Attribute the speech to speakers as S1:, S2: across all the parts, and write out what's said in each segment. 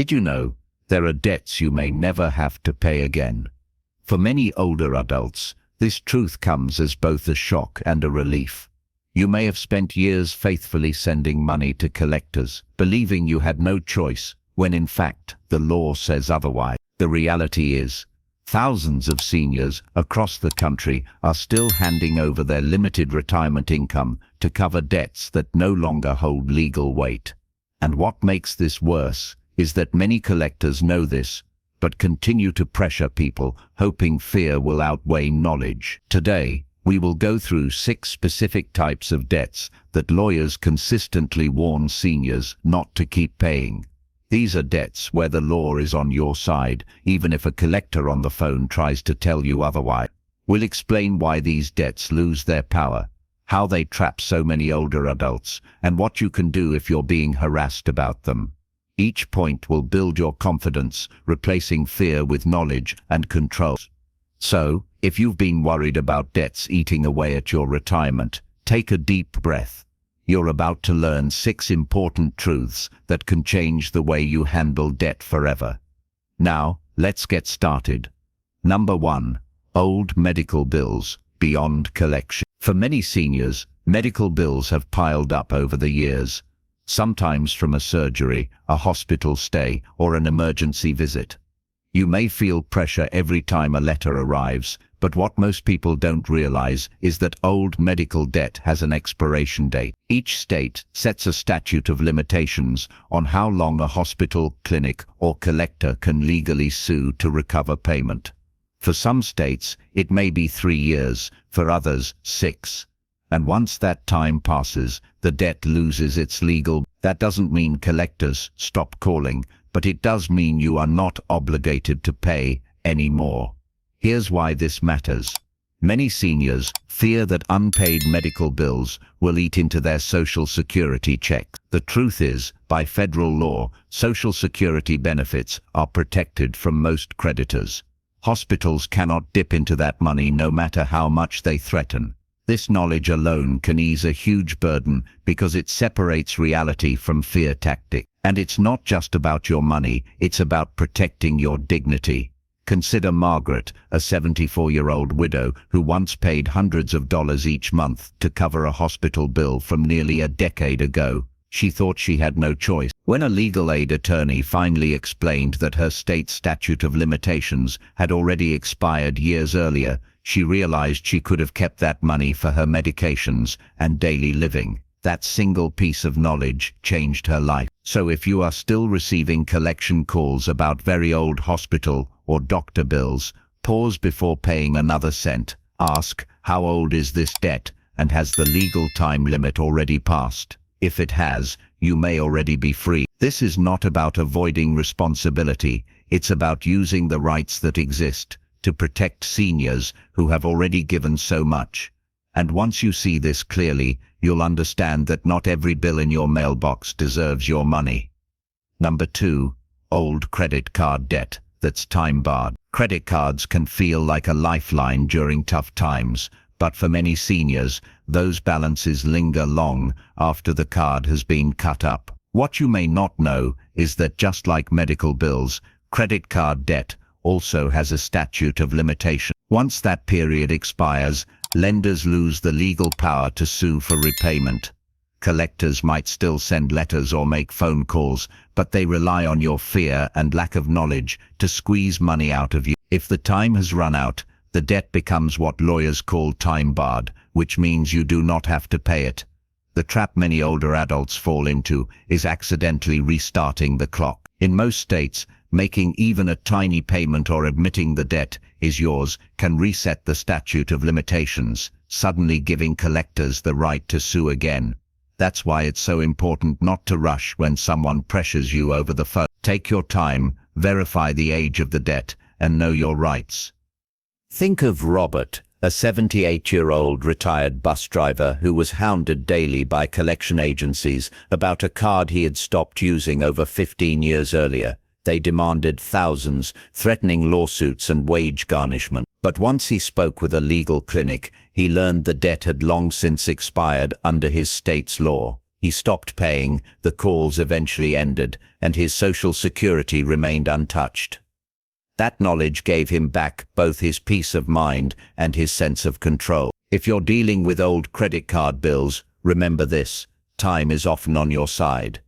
S1: Did you know there are debts you may never have to pay again? For many older adults, this truth comes as both a shock and a relief. You may have spent years faithfully sending money to collectors, believing you had no choice, when in fact the law says otherwise. The reality is, thousands of seniors across the country are still handing over their limited retirement income to cover debts that no longer hold legal weight. And what makes this worse is that many collectors know this, but continue to pressure people, hoping fear will outweigh knowledge. Today, we will go through 6 specific types of debts that lawyers consistently warn seniors not to keep paying. These are debts where the law is on your side, even if a collector on the phone tries to tell you otherwise. We'll explain why these debts lose their power, how they trap so many older adults, and what you can do if you're being harassed about them. Each point will build your confidence, replacing fear with knowledge and control. So, if you've been worried about debts eating away at your retirement, take a deep breath. You're about to learn 6 important truths that can change the way you handle debt forever. Now, let's get started. Number 1. Old medical bills beyond collection. For many seniors, medical bills have piled up over the years, sometimes from a surgery, a hospital stay, or an emergency visit. You may feel pressure every time a letter arrives, but what most people don't realize is that old medical debt has an expiration date. Each state sets a statute of limitations on how long a hospital, clinic, or collector can legally sue to recover payment. For some states, it may be 3 years, for others, 6. And once that time passes, the debt loses its legal. That doesn't mean collectors stop calling, but it does mean you are not obligated to pay anymore. Here's why this matters. Many seniors fear that unpaid medical bills will eat into their Social Security check. The truth is, by federal law, Social Security benefits are protected from most creditors. Hospitals cannot dip into that money no matter how much they threaten. This knowledge alone can ease a huge burden because it separates reality from fear tactic. And it's not just about your money, it's about protecting your dignity. Consider Margaret, a 74-year-old widow who once paid hundreds of dollars each month to cover a hospital bill from nearly a decade ago. She thought she had no choice. When a legal aid attorney finally explained that her state statute of limitations had already expired years earlier, she realized she could have kept that money for her medications and daily living. That single piece of knowledge changed her life. So if you are still receiving collection calls about very old hospital or doctor bills, pause before paying another cent. Ask, how old is this debt, and has the legal time limit already passed? If it has, you may already be free. This is not about avoiding responsibility, it's about using the rights that exist to protect seniors who have already given so much. And once you see this clearly, you'll understand that not every bill in your mailbox deserves your money. Number 2. Old credit card debt that's time-barred. Credit cards can feel like a lifeline during tough times, but for many seniors, those balances linger long after the card has been cut up. What you may not know is that just like medical bills, credit card debt also has a statute of limitation. Once that period expires, lenders lose the legal power to sue for repayment. Collectors might still send letters or make phone calls, but they rely on your fear and lack of knowledge to squeeze money out of you. If the time has run out, the debt becomes what lawyers call time-barred, which means you do not have to pay it. The trap many older adults fall into is accidentally restarting the clock. In most states, making even a tiny payment or admitting the debt is yours can reset the statute of limitations, suddenly giving collectors the right to sue again. That's why it's so important not to rush when someone pressures you over the phone. Take your time, verify the age of the debt, and know your rights. Think of Robert, a 78-year-old retired bus driver who was hounded daily by collection agencies about a card he had stopped using over 15 years earlier. They demanded thousands, threatening lawsuits and wage garnishment. But once he spoke with a legal clinic, he learned the debt had long since expired under his state's law. He stopped paying, the calls eventually ended, and his social security remained untouched. That knowledge gave him back both his peace of mind and his sense of control. If you're dealing with old credit card bills, remember this: time is often on your side.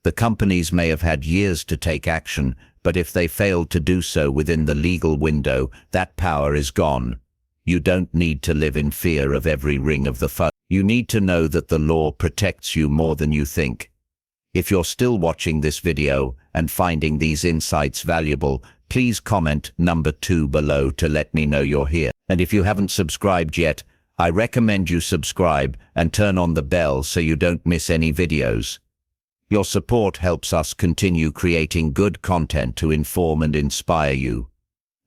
S1: The companies may have had years to take action, but if they failed to do so within the legal window, that power is gone. You don't need to live in fear of every ring of the phone. You need to know that the law protects you more than you think. If you're still watching this video and finding these insights valuable, please comment number 2 below to let me know you're here. And if you haven't subscribed yet, I recommend you subscribe and turn on the bell so you don't miss any videos. Your support helps us continue creating good content to inform and inspire you.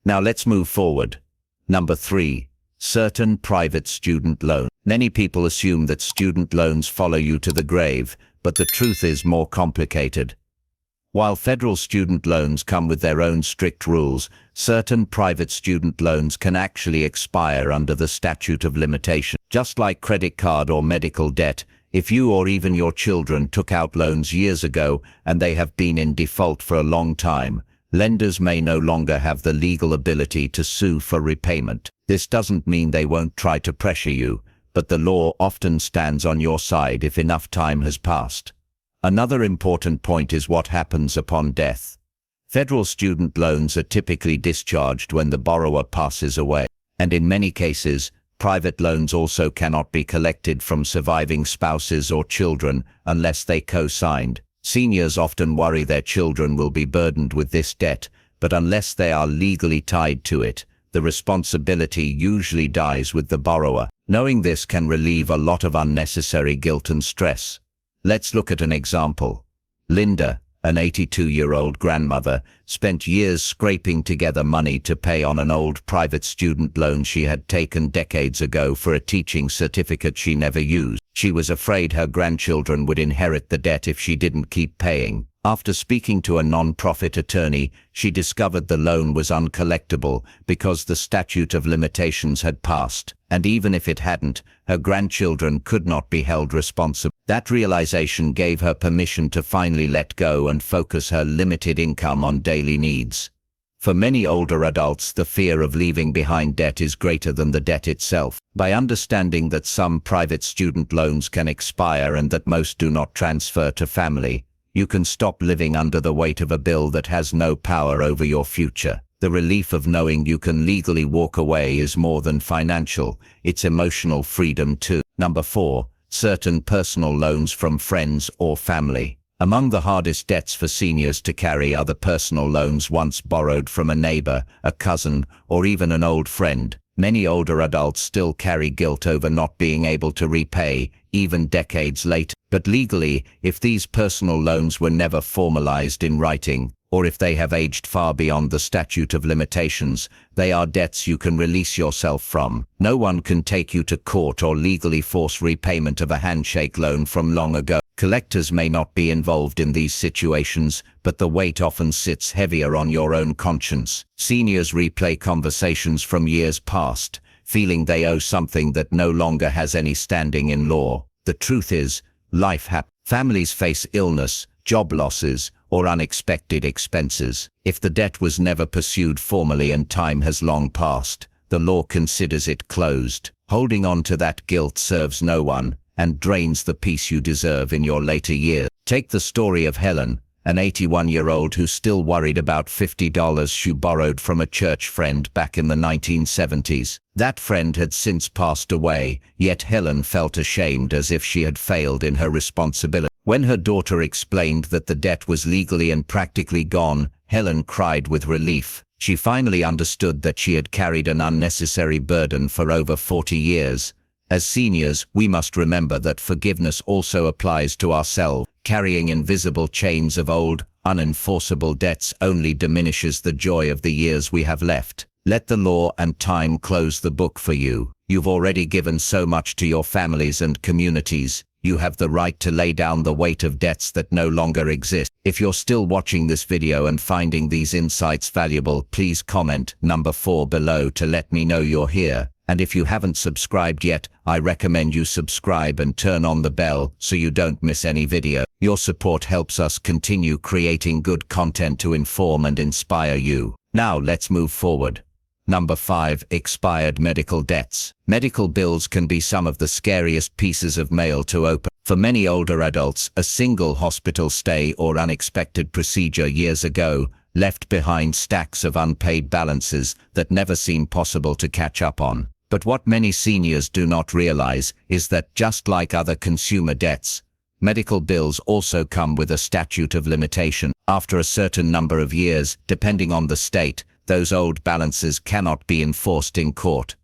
S1: Now let's move forward. Number 3. Certain private student loans. Many people assume that student loans follow you to the grave, but the truth is more complicated. While federal student loans come with their own strict rules, certain private student loans can actually expire under the statute of limitation. Just like credit card or medical debt, if you or even your children took out loans years ago and they have been in default for a long time, lenders may no longer have the legal ability to sue for repayment. This doesn't mean they won't try to pressure you, but the law often stands on your side if enough time has passed. Another important point is what happens upon death. Federal student loans are typically discharged when the borrower passes away, and in many cases, private loans also cannot be collected from surviving spouses or children unless they co-signed. Seniors often worry their children will be burdened with this debt, but unless they are legally tied to it, the responsibility usually dies with the borrower. Knowing this can relieve a lot of unnecessary guilt and stress. Let's look at an example. Linda, an 82-year-old grandmother, spent years scraping together money to pay on an old private student loan she had taken decades ago for a teaching certificate she never used. She was afraid her grandchildren would inherit the debt if she didn't keep paying. After speaking to a non-profit attorney, she discovered the loan was uncollectible because the statute of limitations had passed, and even if it hadn't, her grandchildren could not be held responsible. That realization gave her permission to finally let go and focus her limited income on daily needs. For many older adults, the fear of leaving behind debt is greater than the debt itself. By understanding that some private student loans can expire and that most do not transfer to family, you can stop living under the weight of a bill that has no power over your future. The relief of knowing you can legally walk away is more than financial, it's emotional freedom too. Number 4. Certain personal loans from friends or family. Among the hardest debts for seniors to carry are the personal loans once borrowed from a neighbor, a cousin, or even an old friend. Many older adults still carry guilt over not being able to repay, even decades later. But legally, if these personal loans were never formalized in writing, or if they have aged far beyond the statute of limitations, they are debts you can release yourself from. No one can take you to court or legally force repayment of a handshake loan from long ago. Collectors may not be involved in these situations, but the weight often sits heavier on your own conscience. Seniors replay conversations from years past, feeling they owe something that no longer has any standing in law. The truth is, life happens. Families face illness, job losses, or unexpected expenses. If the debt was never pursued formally and time has long passed, the law considers it closed. Holding on to that guilt serves no one and drains the peace you deserve in your later years. Take the story of Helen, an 81-year-old who still worried about $50 she borrowed from a church friend back in the 1970s. That friend had since passed away, yet Helen felt ashamed as if she had failed in her responsibility. When her daughter explained that the debt was legally and practically gone, Helen cried with relief. She finally understood that she had carried an unnecessary burden for over 40 years. As seniors, we must remember that forgiveness also applies to ourselves. Carrying invisible chains of old, unenforceable debts only diminishes the joy of the years we have left. Let the law and time close the book for you. You've already given so much to your families and communities. You have the right to lay down the weight of debts that no longer exist. If you're still watching this video and finding these insights valuable, please comment number 4 below to let me know you're here. And if you haven't subscribed yet, I recommend you subscribe and turn on the bell so you don't miss any video. Your support helps us continue creating good content to inform and inspire you. Now let's move forward. Number 5. Expired medical debts. Medical bills can be some of the scariest pieces of mail to open. For many older adults, a single hospital stay or unexpected procedure years ago left behind stacks of unpaid balances that never seem possible to catch up on. But what many seniors do not realize is that just like other consumer debts, medical bills also come with a statute of limitation. After a certain number of years, depending on the state, those old balances cannot be enforced in court.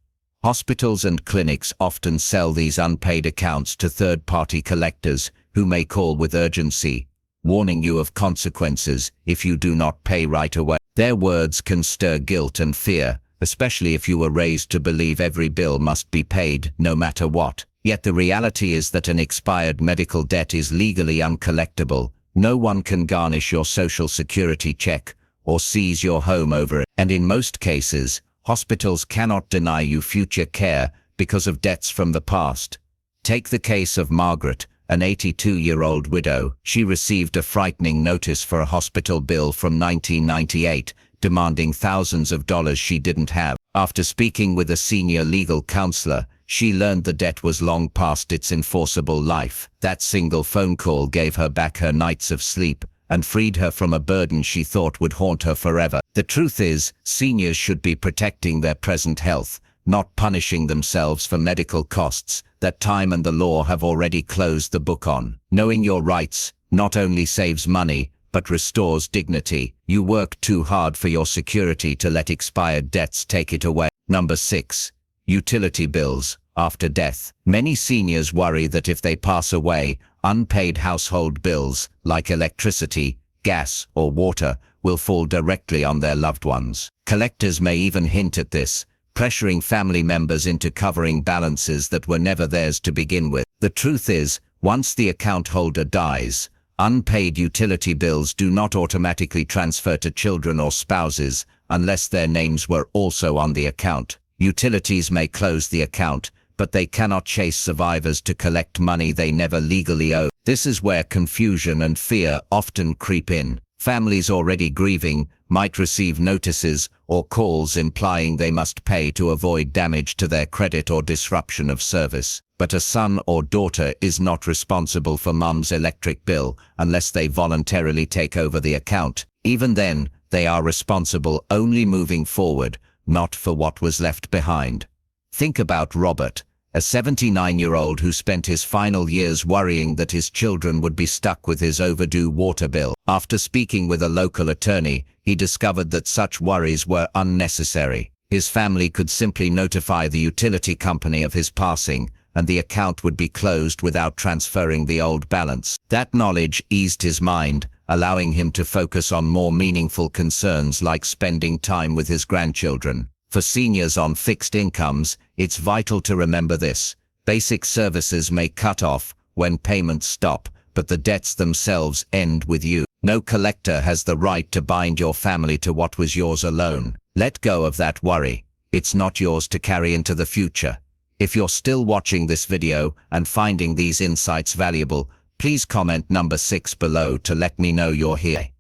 S1: Hospitals and clinics often sell these unpaid accounts to third-party collectors who may call with urgency, warning you of consequences if you do not pay right away. Their words can stir guilt and fear, especially if you were raised to believe every bill must be paid, no matter what. Yet the reality is that an expired medical debt is legally uncollectible. No one can garnish your social security check or seize your home over it. And in most cases, hospitals cannot deny you future care because of debts from the past. Take the case of Margaret, an 82-year-old widow. She received a frightening notice for a hospital bill from 1998, demanding thousands of dollars she didn't have. After speaking with a senior legal counselor, she learned the debt was long past its enforceable life. That single phone call gave her back her nights of sleep and freed her from a burden she thought would haunt her forever. The truth is, seniors should be protecting their present health, not punishing themselves for medical costs that time and the law have already closed the book on. Knowing your rights not only saves money, but restores dignity. You work too hard for your security to let expired debts take it away. Number 6. Utility bills after death. Many seniors worry that if they pass away, unpaid household bills like electricity, gas, or water will fall directly on their loved ones. Collectors may even hint at this, pressuring family members into covering balances that were never theirs to begin with. The truth is, once the account holder dies, unpaid utility bills do not automatically transfer to children or spouses unless their names were also on the account. Utilities may close the account, but they cannot chase survivors to collect money they never legally owe. This is where confusion and fear often creep in. Families already grieving might receive notices or calls implying they must pay to avoid damage to their credit or disruption of service. But a son or daughter is not responsible for mom's electric bill unless they voluntarily take over the account. Even then, they are responsible only moving forward, not for what was left behind. Think about Robert, a 79-year-old who spent his final years worrying that his children would be stuck with his overdue water bill. After speaking with a local attorney, he discovered that such worries were unnecessary. His family could simply notify the utility company of his passing, and the account would be closed without transferring the old balance. That knowledge eased his mind, allowing him to focus on more meaningful concerns like spending time with his grandchildren. For seniors on fixed incomes, it's vital to remember this. Basic services may cut off when payments stop, but the debts themselves end with you. No collector has the right to bind your family to what was yours alone. Let go of that worry. It's not yours to carry into the future. If you're still watching this video and finding these insights valuable, please comment number 6 below to let me know you're here.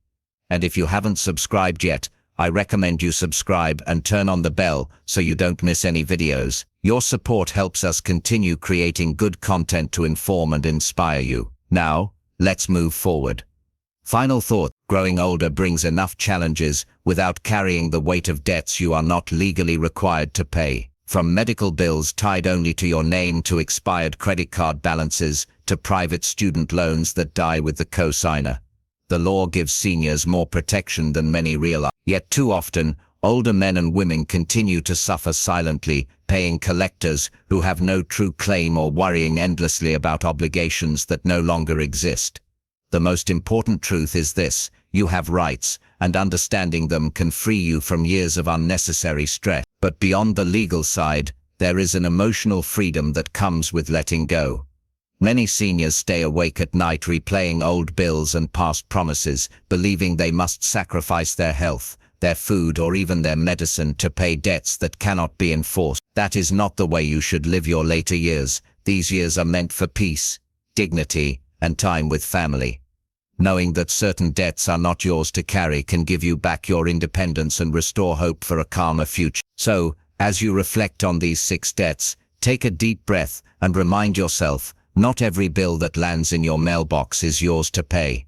S1: And if you haven't subscribed yet, I recommend you subscribe and turn on the bell so you don't miss any videos. Your support helps us continue creating good content to inform and inspire you. Now, let's move forward. Final thought: growing older brings enough challenges without carrying the weight of debts you are not legally required to pay. From medical bills tied only to your name to expired credit card balances to private student loans that die with the co-signer. The law gives seniors more protection than many realize. Yet too often, older men and women continue to suffer silently, paying collectors who have no true claim or worrying endlessly about obligations that no longer exist. The most important truth is this: you have rights, and understanding them can free you from years of unnecessary stress. But beyond the legal side, there is an emotional freedom that comes with letting go. Many seniors stay awake at night replaying old bills and past promises, believing they must sacrifice their health, their food, or even their medicine to pay debts that cannot be enforced. That is not the way you should live your later years. These years are meant for peace, dignity, and time with family. Knowing that certain debts are not yours to carry can give you back your independence and restore hope for a calmer future. So, as you reflect on these 6 debts, take a deep breath and remind yourself, not every bill that lands in your mailbox is yours to pay.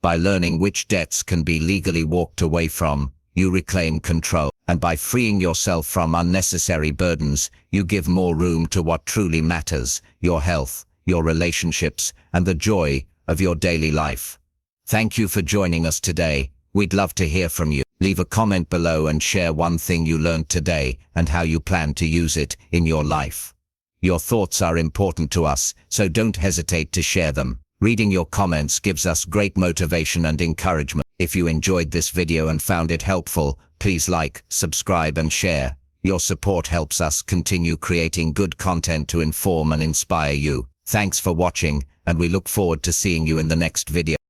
S1: By learning which debts can be legally walked away from, you reclaim control. And by freeing yourself from unnecessary burdens, you give more room to what truly matters: your health, your relationships, and the joy of your daily life. Thank you for joining us today. We'd love to hear from you. Leave a comment below and share one thing you learned today and how you plan to use it in your life. Your thoughts are important to us, so don't hesitate to share them. Reading your comments gives us great motivation and encouragement. If you enjoyed this video and found it helpful, please like, subscribe, and share. Your support helps us continue creating good content to inform and inspire you. Thanks for watching, and we look forward to seeing you in the next video.